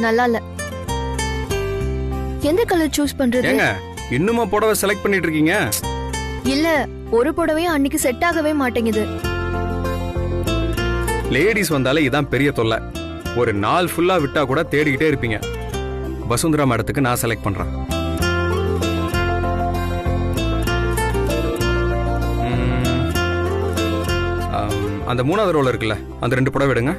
நல்லா இல்ல. எந்த கலர் சூஸ் பண்றது? ஏங்க இன்னுமா புடவை செலக்ட் பண்ணிட்டு இருக்கீங்க? இல்ல, ஒரு புடவையும் அன்னைக்கு செட் ஆகவே மாட்டேங்குது. லேடிஸ் வந்தாலே இதான் பெரிய தொல்லை. ஒரு நாள் ஃபுல்லா விட்டா கூட தேடிக்கிட்டே இருப்பீங்க. வசுந்தரா மேடத்துக்கு நான் செலக்ட் பண்றேன். அந்த 3வது ரோல இருக்குல்ல, அந்த 2 புடவை எடுங்க.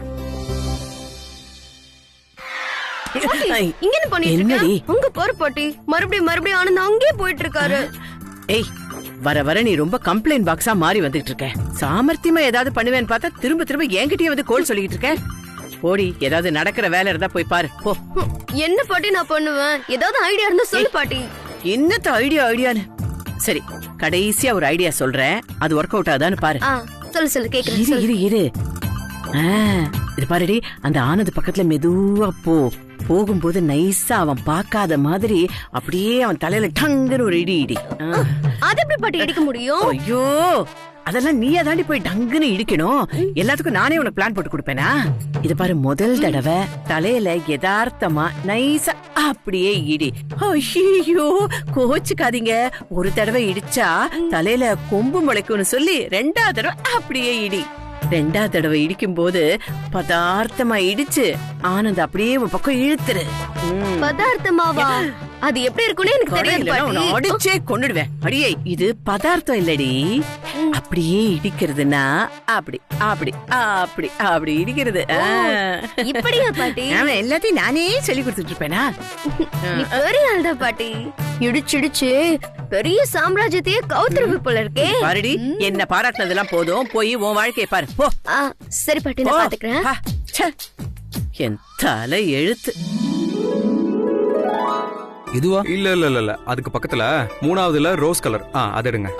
இங்க என்ன பண்ணிட்டு இருக்க? உங்க போற பாட்டி மறுபடியும் ஆனந்த் அங்கேயே போயிட்டு இருக்காரு. ஏய், வர வர நீ ரொம்ப கம்ப்ளைண்ட் பாக்ஸா மாறி வந்துட்டு இருக்க. சாமர்த்தியமா ஏதாவது பண்ணுவேன்னு பார்த்தா திரும்ப என்கிட்டயே வந்து கோல் சொல்லிட்டு இருக்க. போடி, ஏதாவது நடக்கிற வேலை இருந்தா போய் பாரு போ. என்ன பாட்டி நான் பண்ணுவேன்? ஏதாவது ஐடியா இருந்தா சொல்லு பாட்டி. என்னத்த ஐடியான்னு? சரி, கடைசியா ஒரு ஐடியா சொல்றேன், அது ஒர்க் அவுட் ஆகுதான்னு பாரு. சொல்லு கேக்குறேன். இரு இது பாருடி, அந்த ஆனந்த் பக்கத்துல மெதுவா போகும்போது நைஸா அவன் பாக்காத மாதிரி அப்படியே அவன் தலையில டங்குன்னு ஒரு இடி. அது எப்படி பாட்டி இடிக்க முடியும்? ஐயோ, அதெல்லாம் நீ தாண்டி போய் டங்குன்னு இடிக்கணும். எல்லாத்துக்கும் நானே உனக்கு பிளான் போட்டு கொடுப்பேனா? இது பாரு, முதல் தடவை தலையில யதார்த்தமா நைஸா அப்படியே இடி. ஐயோ, கோச்சுக்காதீங்க. ஒரு தடவை இடிச்சா தலையில கொம்பு முளைக்கும்னு சொல்லி 2வது தடவை அப்படியே இடி. 2வது தடவை இடிக்கும் போது பதார்த்தமா இடிச்சு ஆனந்த் அப்படியே உன் பக்கம் இழுத்துரு. பதார்த்தமாவா? அது எப்படி இருக்குன்னு எனக்கு தெரியாது. அடிச்சே கொன்னுடுவேன். அடியே, இது பதார்த்தம் இல்லடி. அப்படியே இடிக்கிறதுனா அப்படி அப்படி அப்படி அப்படி இடிக்கிறது. இப்படியா பாட்டி? எல்லாத்தையும் நானே சொல்லி கொடுத்துட்டு இருப்பேனா? பெரிய ஆள்தான் பாட்டி. இடிச்சிடிச்சு பெரிய சாம்ராஜ்யத்தையே கவுத்துருவி போல இருக்கே. பாருடி, என்ன பாராட்டினதெல்லாம் போதும், போய் உன் வாழ்க்கையை பாரு போ. சரி பாட்டி, நான் பாத்துக்கிறேன். என் தலை எழுத்து. இதுவா? இல்ல, அதுக்கு பக்கத்துல 3வதுல ரோஸ் கலர். அது எடுங்க.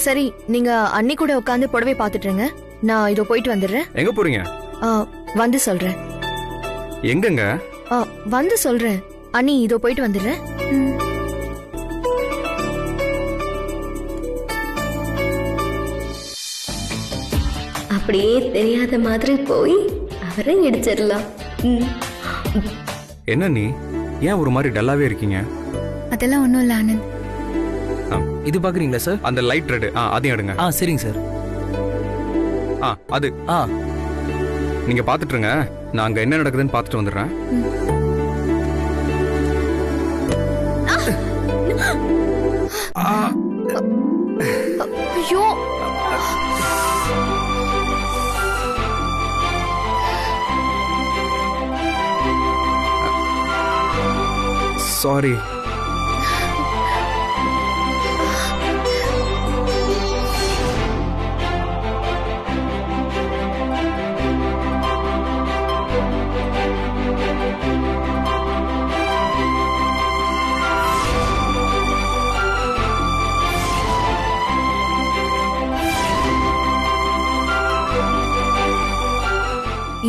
சரி, நீங்க அன்னி கூட உட்கார்ந்து புடவை பாத்துட்டு இருங்க. நான் இதோ போயிட்டு வந்துடுறேன். எங்க போறீங்க? வந்து சொல்றேன். எங்கங்க? வந்து சொல்றேன். அன்னி, இதோ போயிட்டு வந்துடுறேன். அப்படியே தெரியாத மாதிரி போய் அவரை இடிச்சிடலாம். என்ன நீ ஏன் ஒரு மாதிரி டல்லாவே இருக்கீங்க? அதெல்லாம் ஒண்ணும் இல்ல ஆனந்த். இது பாக்குறீங்களா சார்? அந்த லைட் ரெட், அதையும் எடுங்க. சரிங்க சார். அது நீங்க பாத்துட்டு இருங்க, நான் அங்க என்ன நடக்குதுன்னு பாத்துட்டு வந்துடுறேன். ஐயோ, சாரி.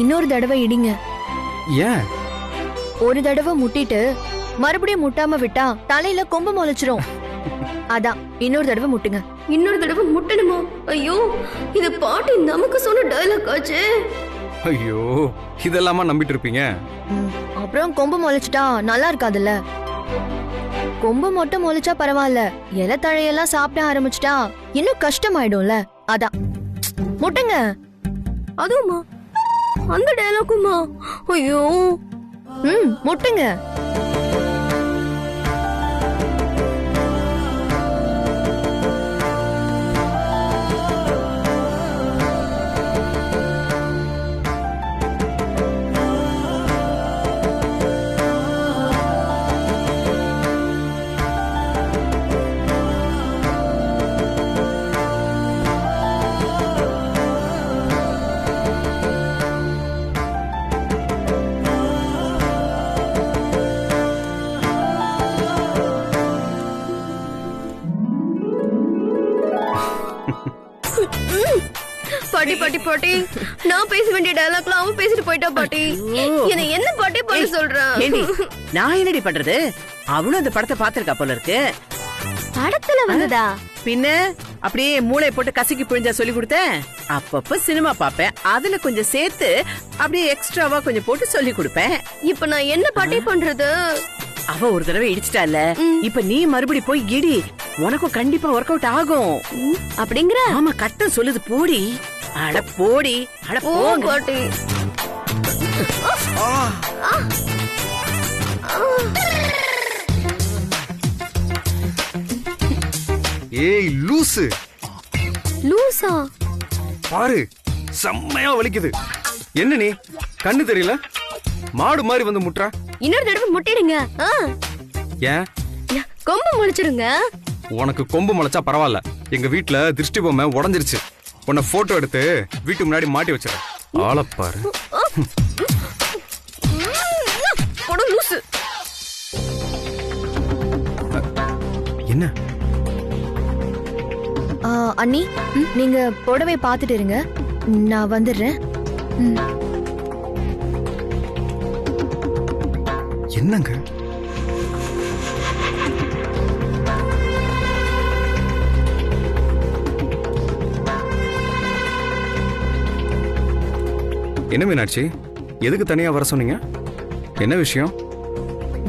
இன்னொரு தடவை இடிங்க. ஏன்? ஒரு தடவை முட்டிட்டு மறுபடியும் முட்டாம விட்டா தலையில கொம்பு முளைச்சிரும். அதான் இன்னொரு தடவை முட்டுங்க. இன்னொரு தடவை முட்டணுமா? ஐயோ, இது பாட்டி நமக்கு சொன்ன டயலாக் ஆச்சு. ஐயோ, இதெல்லாமா நம்பிட்டு இருப்பீங்க? அப்புறம் கொம்பு முளைச்சிட்டா நல்லா இருக்காதுல்ல. கொம்பு மட்டும் முளைச்சா பரவாயில்ல, இலை தழையெல்லாம் சாப்பிட ஆரம்பிச்சிட்டா இன்னும் கஷ்டமாயிடும்ல. அதான் முட்டுங்க. அதுவுமா? அந்த டயலாக்குமா? ஐயோ, முட்டுங்க. பாட்டி பாட்டி பாட்டி, நான் பேச வேண்டிய டயலாக்ல அவன் பேசிட்டு போயிட்டா பாட்டி. என்ன பாட்டி பண்ண சொல்றான்? நான் என்னடி பண்றது? அவளும் அந்த படத்தை பாத்திருக்கா போல இருக்கு. படத்துல வந்ததா? பின்ன அப்படியே மூளை போட்டு கசக்கி பிழிஞ்சா சொல்லி கொடுத்தேன். அப்பப்ப சினிமா பாப்பேன், அதுல கொஞ்சம் சேர்த்து அப்படியே எக்ஸ்ட்ராவா கொஞ்சம் போட்டு சொல்லி கொடுப்பேன். இப்ப நான் என்ன பாட்டி பண்றது? அவ ஒரு தடவை இடிச்சிட்டால, இப்ப நீ மறுபடி போய் இடி, உனக்கும் கண்டிப்பா ஒர்க் அவுட் ஆகும். அப்படிங்கிற? ஆமா, கட்டம் சொல்லுது, போடி. அட போடி, அட ஓ போங்க. பாட்டி. ஏய் லூசு, லூசா? பாரு செம்மையா வலிக்குது. என்ன நீ கண்ணு தெரியல? மாடு மாதிரி வந்து முட்றா. இன்னொரு தடவை முட்டிடுங்க. ஏன்? கொம்பு முளைச்சிருங்க. உனக்கு கொம்பு முளைச்சா பரவாயில்ல, எங்க வீட்ல திருஷ்டி பொம்மை உடைஞ்சிருச்சு. உன்னை போட்டோ எடுத்து வீட்டு முன்னாடி மாட்டி வச்சிடறேன். ஆளப்பாரு. லூசு. என்ன அண்ணி, நீங்க புடவை பார்த்துட்டு இருங்க, நான் வந்துடுறேன். என்னங்க என்ன மீனாட்சி, எதுக்கு தனியா வர சொன்னீங்க? என்ன விஷயம்?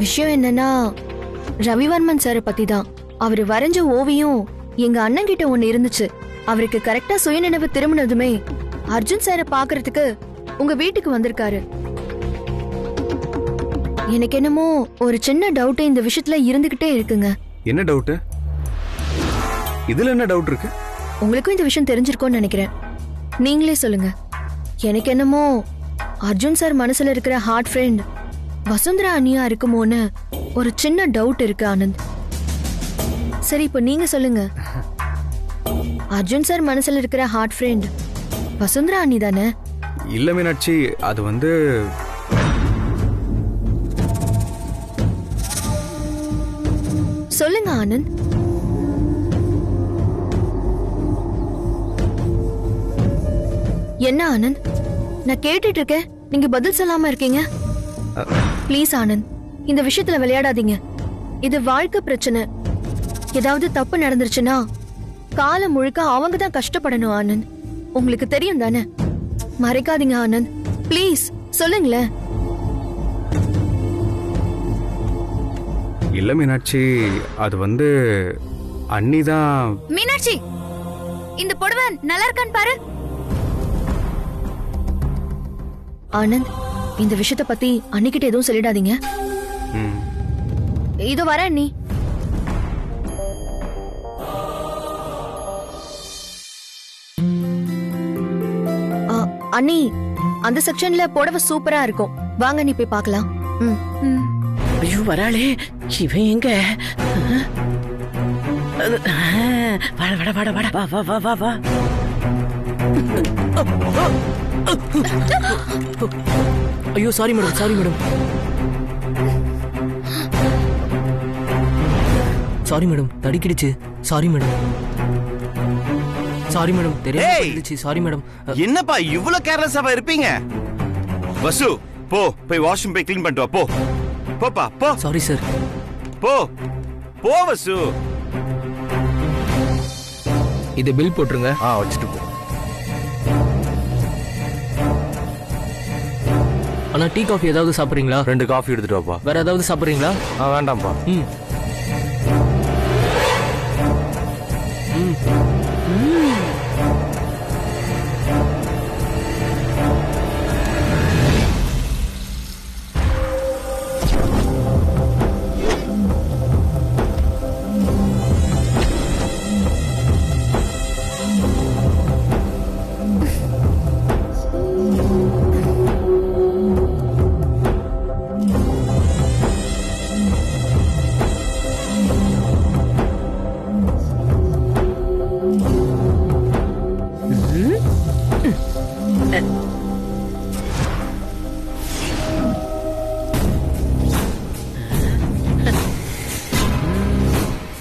விஷயம் என்னன்னா, ரவிவர்மன் சாரை பத்தி தான். அவரு வரைஞ்ச ஓவியம் எங்க அண்ணன் கிட்ட ஒண்ணு இருந்துச்சு. அவருக்கு கரெக்டா சுயநினைவு திரும்பினதுமே அர்ஜுன் சாரை பாக்குறதுக்கு உங்க வீட்டுக்கு வந்திருக்காரு. எனக்கு என்னமோ ஒரு சின்ன டவுட் இந்த விஷயத்துல இருந்துகிட்டே இருக்குங்க. என்ன டவுட்? இதுல என்ன டவுட் இருக்கு? உங்களுக்கும் இந்த விஷயம் தெரிஞ்சிருக்கும்னு நினைக்கிறேன், நீங்களே சொல்லுங்க. எனக்கு என்னமோ அர்ஜுன் சார் மனசுல இருக்கிற ஹார்ட் ஃப்ரெண்ட் வசுந்தரா அண்ணியா இருக்குமோன்னு ஒரு சின்ன டவுட் இருக்கு ஆனந்த். சரி, இப்ப நீங்க சொல்லுங்க. அர்ஜுன் சார் மனசுல இருக்கிற ஹார்ட் ஃப்ரெண்ட் வசுந்தரா அண்ணி தானே? இல்ல மீனாட்சி, அது வந்து சொல்லுங்க ஆனந்த். என்ன ஆனந்த், நான் கேட்டுட்டு இருக்கேன், நீங்க பதில் சொல்லாம இருக்கீங்க. ப்ளீஸ் ஆனந்த், இந்த விஷயத்துல விளையாடாதீங்க. இது வாழ்க்கை பிரச்சனை. ஏதாவது தப்பு நடந்துருச்சுன்னா காலம் முழுக்க அவங்க தான் கஷ்டப்படணும் ஆனந்த். உங்களுக்கு தெரியும் தானே? மறைக்காதீங்க ஆனந்த், ப்ளீஸ் சொல்லுங்களேன். இல்ல மீனாட்சி, அது வந்து அண்ணிதான். மீனாட்சி, இந்த புடவை நல்லா இருக்கான்னு பாரு. ஆனந்த், இந்த விஷயத்தை பத்தி அன்னிக்கிட்ட எதுவும் சொல்லிடாதீங்க. இதோ வர அண்ணி. அண்ணி, அந்த செக்ஷன்ல புடவை சூப்பரா இருக்கும், வாங்க நீ போய் பார்க்கலாம். ஐயோ வராளே, இவன் எங்க? வாட வாட வாட வாட, வா வா வா வா வா. ஐயோ sorry madam, sorry madam, sorry madam, தடிக்கிடுச்சு. சாரி மேடம், சாரி மேடம், தெரியாது. Sorry madam. என்னப்பா இவ்வளவு கேர்லெஸ்ஸாவா இருப்பீங்க? வசு, போ போய் வாஷ்ரூம் போய் க்ளீன் பண்ணிட்டு வா. போ போப்பா போ. Sorry sir. போ போ வசு. இது பில் போட்டுருங்க. வச்சுட்டு போ. அண்ணா, டீ காஃபி ஏதாவது சாப்பிட்றீங்களா? 2 காஃபி எடுத்துட்டு வாப்பா. வேற ஏதாவது சாப்பிட்றீங்களா? வேண்டாம்ப்பா.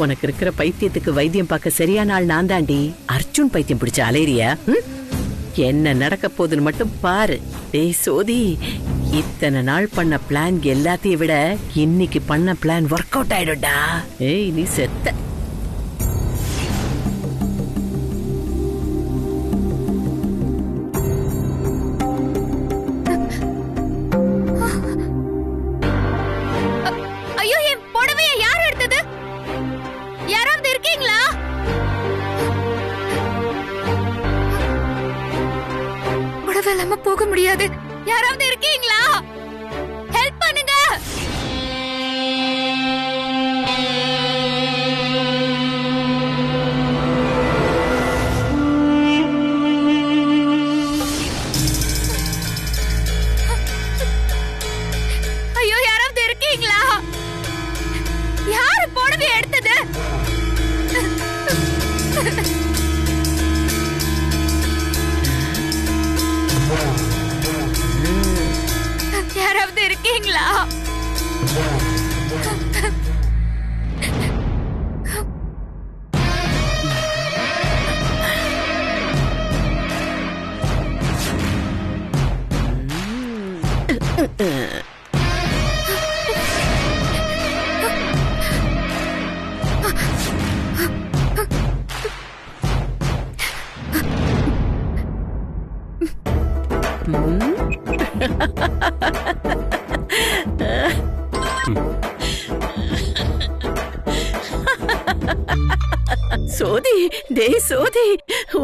உனக்கு இருக்கிற பைத்தியத்துக்கு வைத்தியம் பார்க்க சரியான ஆள் நான் தாண்டி. அர்ஜுன் பைத்தியம் பிடிச்ச அலையறியா? என்ன நடக்க போகுதுன்னு மட்டும் பாரு. டேய் சோதி, இத்தனை நாள் பண்ண பிளான் எல்லாத்தையும் விட இன்னைக்கு பண்ண பிளான் ஒர்க் அவுட் ஆயிடும்டா. ஏய் நீ செத்த. சொல்லாம போக முடியாது. யாராவது இருக்கீங்களா? ஹெல்ப் பண்ணுங்க. ஐயோ, யாராவது இருக்கீங்களா? யாரு புடவை எடுத்தது? யாராவது இருக்கீங்களா? சோதி, டேய் சோதி,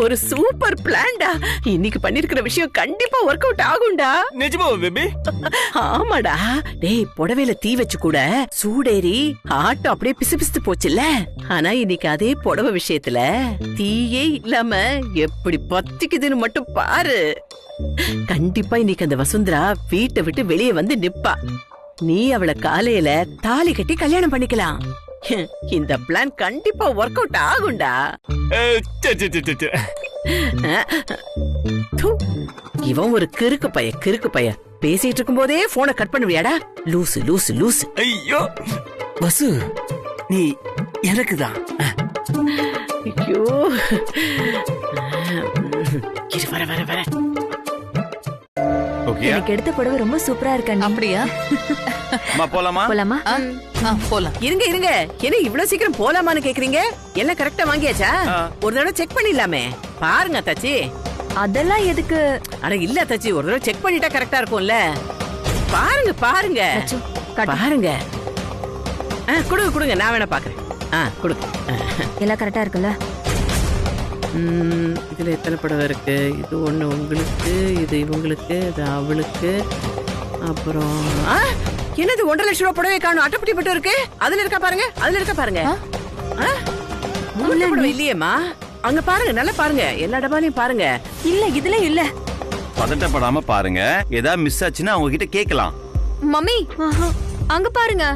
ஒரு சூப்பர் பிளான்டா. இன்னைக்கு பண்ணிருக்கிற விஷயம் கண்டிப்பா ஒர்க் அவுட் ஆகும்டா. நிஜமா பேபி? ஆமாடா. டேய், புடவையில தீ வச்சு கூட சூடேறி ஆட்டம் அப்படியே பிசு பிசுத்து போச்சுல்ல. ஆனா இன்னைக்கு அதே புடவை விஷயத்துல தீயே இல்லாம எப்படி பத்திக்குதுன்னு மட்டும் பாரு. கண்டிப்பா இன்னைக்கு அந்த வசுந்தரா வீட்டை விட்டு வெளியே வந்து நிப்பா. நீ அவளை காலையில தாலி கட்டி கல்யாணம் பண்ணிக்கலாம். இந்த பிளான் கண்டிப்பா ஒர்க் அவுட் ஆகும்டா. தூ, இவன் ஒரு கிறுக்கு பைய. பேசிட்டு இருக்கும் போதே போனை கட் பண்ணுவியாடா? லூசு லூசு லூசு. ஐயோ வசு, நீ எனக்குதான். ஐயோ, இரு வர வர வர. ஓகே, எனக்கு எடுத்த புடவை ரொம்ப சூப்பரா இருக்கு. அப்படியா? போலாமா? போலாமா? போலாம். இருங்க இருங்க, என்ன இவ்வளவு சீக்கிரம் போலாமான்னு கேக்குறீங்க? எல்லாம் கரெக்டா வாங்கியாச்சா? ஒரு தடவை செக் பண்ணிடலாமே. பாருங்க தச்சி. அதெல்லாம் எதுக்கு? அட இல்ல தச்சி, ஒரு தடவை செக் பண்ணிட்டா கரெக்டா இருக்கும்ல. பாருங்க பாருங்க பாருங்க. கொடுங்க கொடுங்க, நான் வேணா பாக்குறேன். கொடுங்க. எல்லாம் கரெக்டா இருக்குல்ல? இதுல எத்தனை புடவை இருக்கு? இது ஒண்ணு உங்களுக்கு, இது இவங்களுக்கு, இது அவளுக்கு. அப்புறம் என்னது 1.5 லட்சம் ரூபாய் புடவை காணும்? அட்டைப்பட்டி மட்டும் இருக்கு. அதுல இருக்கா பாருங்க, அதுல இருக்கா பாருங்க. புடவை இல்லையேம்மா. அங்க பாருங்க, நல்லா பாருங்க, எல்லா டப்பாலையும் பாருங்க. இல்ல, இதுல இல்ல. பதட்டப்படாம பாருங்க, ஏதாவது மிஸ் ஆச்சுன்னா அவங்க கிட்ட கேட்கலாம். மம்மி, அங்க பாருங்க.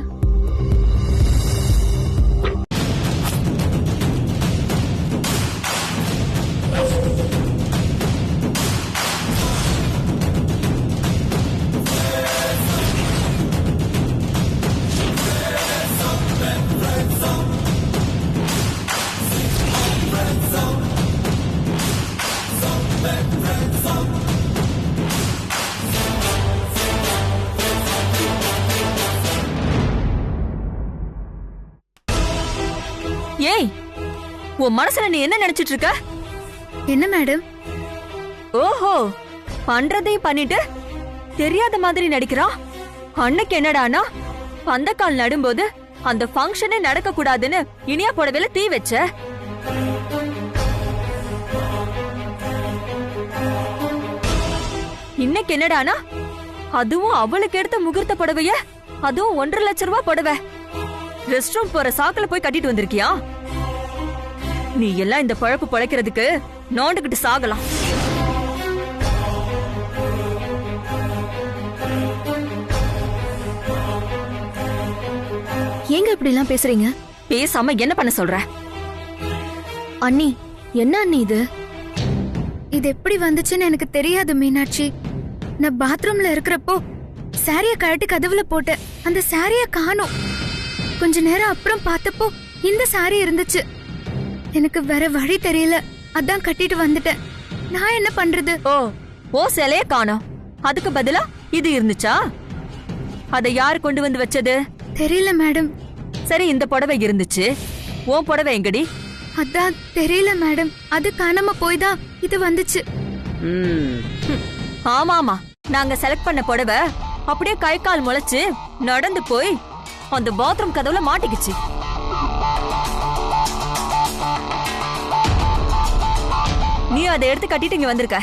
ஏய், உன் மனசுல நீ என்ன நினைச்சிட்டு இருக்க? என்ன மேடம்? ஓஹோ, பண்றதையும் பண்ணிட்டு தெரியாத மாதிரி நடிக்கிறான். அன்னைக்கு என்னடானா, பந்தக்கால் நடும்போது அந்த ஃபங்க்ஷனே நடக்க கூடாதுன்னு இனியா புடவையில தீ வச்ச. இன்னைக்கு என்னடானா, அதுவும் அவளுக்கு எடுத்த முகூர்த்த புடவைய, அதுவும் 1.5 லட்சம் ரூபாய் புடவை ரெஸ்ட் ரூம் போற சாக்குல போய் கட்டிட்டு வந்திருக்கியா? நீ எல்லாம் இந்த பழப்பு பழைக்கிறதுக்கு நோண்டுகிட்டு சாகலாம். ஏங்க இப்படி எல்லாம் பேசுறீங்க? பேசாம என்ன பண்ண சொல்ற? அண்ணி, என்ன அண்ணி இது? இது எப்படி வந்துச்சுன்னு எனக்கு தெரியாது மீனாட்சி. நான் பாத்ரூம்ல இருக்கிறப்போ சாரிய கழட்டி கதவுல போட்டு அந்த சாரிய காணோம். கொஞ்ச நேரம் அப்புறம் பார்த்தப்போ இந்த சாரி இருந்துச்சு. எனக்கு வேற வழி தெரியல, அதான் கட்டிட்டு வந்துட்டேன். நான் என்ன பண்றது? ஓ சிலைய காணோம், அதுக்கு பதிலா இது இருந்துச்சா? அதை யாரு கொண்டு வந்து வச்சது? தெரியல மேடம். சரி, இந்த புடவை இருந்துச்சு, உன் புடவை எங்கடி? அதான் தெரியல மேடம், அது காணாம போய்தான் இது வந்துச்சு. ஆமாமா, நாங்க செலக்ட் பண்ண புடவை அப்படியே கை கால் முளைச்சு நடந்து போய் அந்த பாத்ரூம் கதவுல மாட்டிக்கிச்சு. நீ அதை எடுத்து கட்டிட்டு இங்க வந்திருக்க.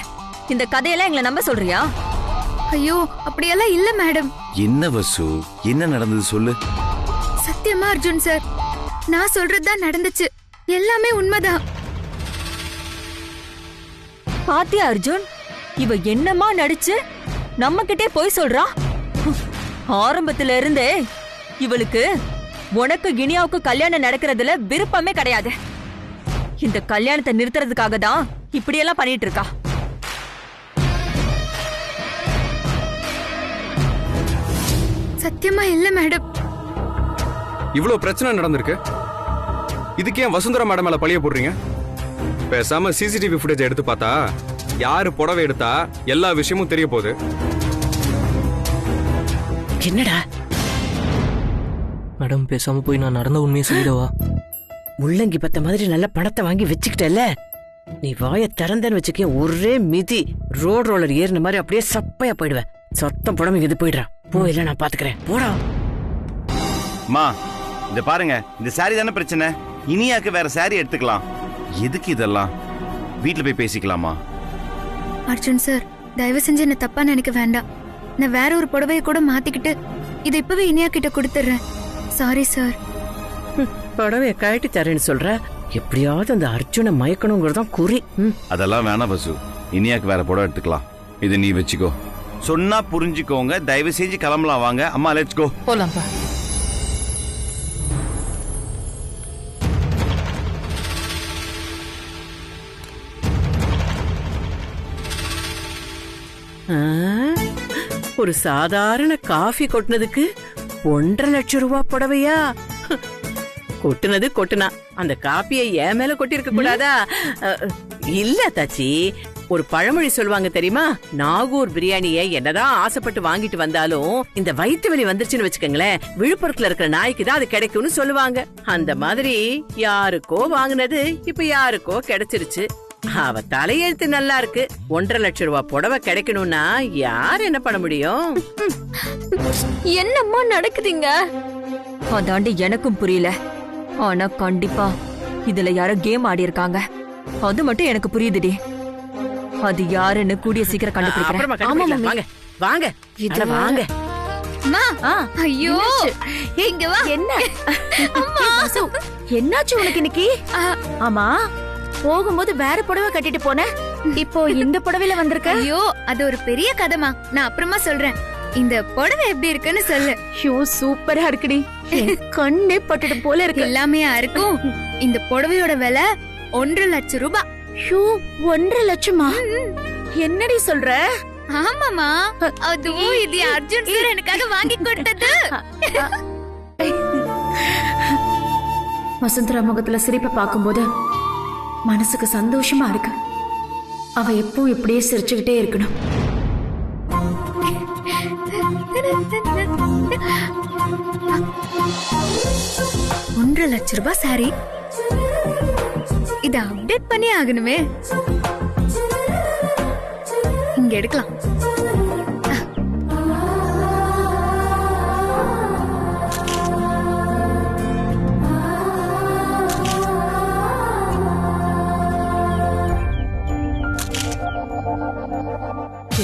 இந்த கதையெல்லாம் எங்களை நம்ப சொல்றியா? ஐயோ அப்படியெல்லாம் இல்ல மேடம். என்ன வசு, என்ன நடந்தது சொல்லு. சத்தியமா அர்ஜுன் சார், நான் சொல்றதுதான் நடந்துச்சு. எல்லாமே உண்மைதான். பாத்தியா அர்ஜுன், இவ என்னமா நடிச்சு நம்ம கிட்டே போய் சொல்றா? ஆரம்பத்துல இருந்தே இவளுக்கு உனக்கு கினியாவுக்கு கல்யாணம் நடக்கிறதுல விருப்பமே கிடையாது. இந்த கல்யாணத்தை நிறுத்துறதுக்காக தான் இப்படியெல்லாம் பண்ணிட்டு இருக்கா. சத்தியமா இல்ல மேடம். இவ்வளவு பிரச்சனை நடந்திருக்கு, இதுக்கு ஏன் வசுந்தரா மேடம் மேல பழிய போடுறீங்க? பேசாம சிசிடிவி ஃபுட்டேஜ் எடுத்து பார்த்தா யாரு புடவை எடுத்தா எல்லா விஷயமும் தெரிய போகுது. என்னடா மேடம் பேசாம போய் நான் நடந்த உண்மையை சொல்லிடவா? முள்ளங்கி பத்த மாதிரி நல்ல பணத்தை வாங்கி வச்சுக்கிட்டல, நீ வாய திறந்தன்னு வச்சுக்க, ஒரே மிதி ரோட் ரோலர் ஏறின மாதிரி அப்படியே சப்பையா போயிடுவேன். சத்தம் புடவை இது போயிடுறா. போ, இல்ல நான் பாத்துக்கிறேன். போடா. மா இந்த பாருங்க, இந்த சாரி தானே பிரச்சனை. இனியாக்கு வேற சாரி எடுத்துக்கலாம். எதுக்கு இதெல்லாம்? வீட்டுல போய் பேசிக்கலாமா? அர்ஜுன் சார், தயவு செஞ்சு என்ன தப்பா நினைக்க வேண்டாம். நான் வேற ஒரு புடவைய கூட மாத்திக்கிட்டு இதை இப்பவே இனியா கிட்ட கொடுத்துறேன். Sorry sir. புடவைய கழட்டி தரேன்னு சொல்ற. எப்படியாவது அந்த அர்ஜுனை மயக்கணுங்கிறதான் குறி. அதெல்லாம் வேணாம் வசு, இனியாக்கு வேற புடவை எடுத்துக்கலாம். இது நீ வச்சுக்கோ. சொன்னா புரிஞ்சுக்கோங்க. தயவு செஞ்சு கிளம்பலாம். வாங்க அம்மா, லெட்ஸ் கோ. போலாம்ப்பா. ஒரு சாதாரண காஃபி கொட்டினதுக்கு 1.5 லட்சம் ரூபாய் புடவையா? கொட்டுனது கொட்டுனா, அந்த காப்பியை என் மேல கொட்டி இருக்க கூடாதா? இல்ல தாச்சி, ஒரு பழமொழி சொல்லுவாங்க தெரியுமா? நாகூர் பிரியாணியை என்னதான் ஆசைப்பட்டு வாங்கிட்டு வந்தாலும் இந்த வயிற்று வலி வந்துருச்சுன்னு வச்சுக்கோங்களேன், விழுப்புரத்துல இருக்கிற நாய்க்கு தான் அது கிடைக்கும்னு சொல்லுவாங்க. அந்த மாதிரி யாருக்கோ வாங்கினது இப்ப யாருக்கோ கிடைச்சிருச்சு. அவ தலையெழுத்து நல்லா இருக்கு. 1.5 லட்சம் ரூபாய் புடவை கிடைக்கணும்னா யார் என்ன பண்ண முடியும்? என்னம்மா நடக்குதுங்க? அதாண்டி எனக்கும் புரியல. ஆனா கண்டிப்பா இதுல யாரோ கேம் ஆடி இருக்காங்க. அது மட்டும் எனக்கு புரியுதுடி. அது யாருன்னு கூடிய சீக்கிரம் கண்டுபிடிக்கிறேன். ஆமா வாங்க வாங்க இது வாங்க. அம்மா, ஐயோ இங்க வா. என்ன என்னாச்சு உனக்கு இன்னைக்கு? ஆமா, போகும்போது வேற புடவை கட்டிட்டு போன, இப்போ இந்த புடவையில வந்திருக்க. ஐயோ அது ஒரு பெரிய கதைமா, நான் அப்புறமா சொல்றேன். இந்த புடவை எப்படி இருக்குன்னு சொல்லு. ஐயோ சூப்பரா இருக்குடி. கண்ணே பட்டுட்டு போல இருக்கு. எல்லாமே இருக்கும். இந்த புடவையோட விலை 1.5 லட்சம் ரூபாய். 1.5 லட்சமா? என்னடி சொல்ற? ஆமாமா, அதுவும் இது அர்ஜுன் சார் எனக்காக வாங்கி கொடுத்தது. வசுந்தரா முகத்துல சிரிப்பை பார்க்கும்போது மனசுக்கு சந்தோஷமா இருக்கு. அவ எப்பவும் இப்படியே சிரிச்சுக்கிட்டே இருக்கணும். 1.5 லட்சம் ரூபாய் சாரி. இத அப்டேட் பண்ணி ஆகணுமே. இங்க எடுக்கலாம்.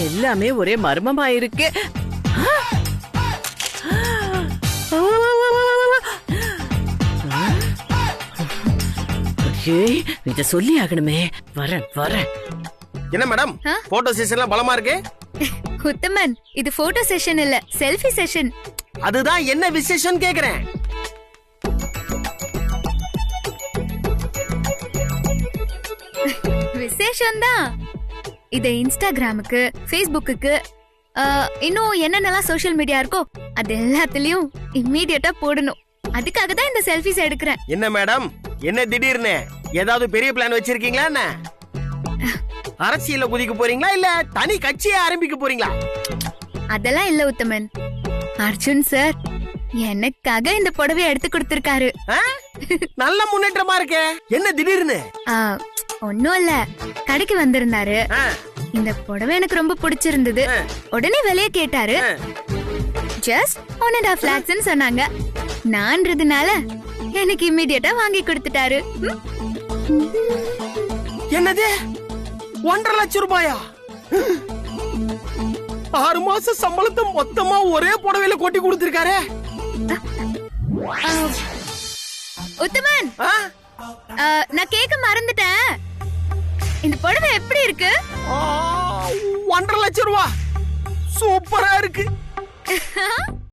எல்லாமே ஒரே மர்மமா இருக்கு. இத சொல்லி ஆகணுமே. வரேன் வரேன். என்ன மேடம், போட்டோ செஷன்லாம் பலமா இருக்கு? உத்தமன், இது போட்டோ செஷன் இல்ல, செல்ஃபி செஷன். அதுதான் என்ன விசேஷம் கேக்குறேன். விசேஷம் தான். இத இன்ஸ்டாகிராமுக்கு, ஃபேஸ்புக்கு, இன்னும் என்னென்னலாம் சோஷியல் மீடியா இருக்கோ அது எல்லாத்துலயும் இம்மீடியட்டா போடணும். அதுக்காக தான் இந்த செல்ஃபிஸ் எடுக்கிறேன். என்ன மேடம், என்ன திடீர்னு ஏதாவது பெரிய பிளான் வச்சிருக்கீங்களா? என்ன அரசியல்ல குதிக்க போறீங்களா, இல்ல தனி கட்சியை ஆரம்பிக்க போறீங்களா? அதெல்லாம் இல்ல உத்தமன். அர்ஜுன் சார் எனக்காக இந்த புடவையை எடுத்து கொடுத்திருக்காரு. நல்ல முன்னேற்றமா இருக்கே. என்ன திடீர்னு? ஒன்னும் இல்ல, கடைக்கு வந்திருந்தாரு. இந்த புடவை எனக்கு ரொம்ப பிடிச்சிருந்தது. உடனே விலைய கேட்டாரு. ஜஸ்ட் 1.5 lakhs சொன்னாங்க. நான்றதுனால எனக்கு இமிடியேட்டா வாங்கி கொடுத்துட்டாரு. என்னது 1.5 லட்சம் ரூபாயா? 6 மாசம் சம்பளத்தை மொத்தமா ஒரே புடவையில கொட்டி கொடுத்திருக்காரே. உத்தமன், நான் கேட்க மறந்துட்டேன். இந்த புடவை எப்படி இருக்கு? 1.5 லட்சம் ரூபா. சூப்பரா இருக்கு.